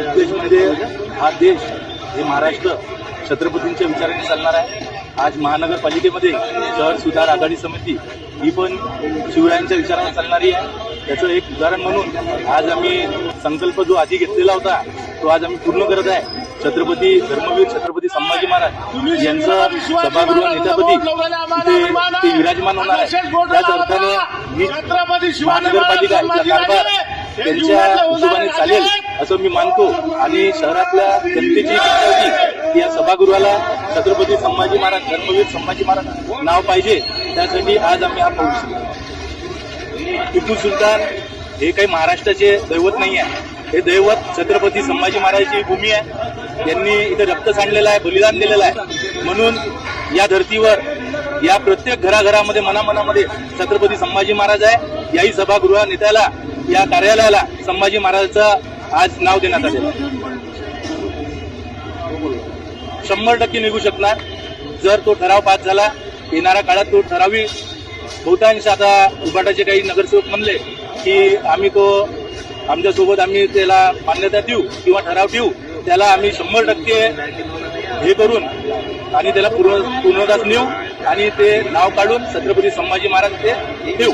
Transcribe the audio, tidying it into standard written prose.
उद्देश म्हणजे हा देश हे महाराष्ट्र छत्रपतींच्या विचाराने चालणार आहे। आज महानगरपालिकेमध्ये शहर सुधार आघाडी समिती ही पण शिवरायांच्या विचाराने चालणारी आहे। त्याचं एक उदाहरण म्हणून आज आम्ही संकल्प जो आधी घेतलेला होता तो आज आम्ही पूर्ण करत आहे। छत्रपती धर्मवीर छत्रपती संभाजी महाराज यांचं सभागृह नेत्यापदी ते विराजमान होणार आहे। त्याच अर्थाने ही महानगरपालिका इथला कारभार त्यांच्या हिशोबाने चालेल असं मी मानतो आणि शहरातल्या जनतेची इच्छा होती की या सभागृहाला छत्रपती संभाजी महाराज धर्मवीर संभाजी महाराज नाव पाहिजे। त्यासाठी आज आम्ही हा पाऊल उचलला। टिपू सुलतान हे काही महाराष्ट्राचे दैवत नाही आहे, हे दैवत छत्रपती संभाजी महाराजांची भूमी आहे। त्यांनी इथे रक्त सांडलेलं आहे, बलिदान दिलेलं आहे। म्हणून या धर्तीवर या प्रत्येक घराघरामध्ये मनामनामध्ये छत्रपती संभाजी महाराज आहे। याही सभागृह नेत्याला या कार्यालयाला संभाजी महाराजांचं आज नाव देण्यात आलेलं आहे। 100% निघू शकणार जर तो ठराव पास झाला। येणाऱ्या काळात तो ठरावी बहुतांश आता उबाटाचे काही नगरसेवक म्हणले की आम्ही तो आमच्यासोबत आम्ही त्याला मान्यता देऊ किंवा ठराव ठेवू, त्याला आम्ही 100% हे करून आणि त्याला पूर्णदास नेऊ आणि ते नाव काढून छत्रपती संभाजी महाराज ते ठेवू।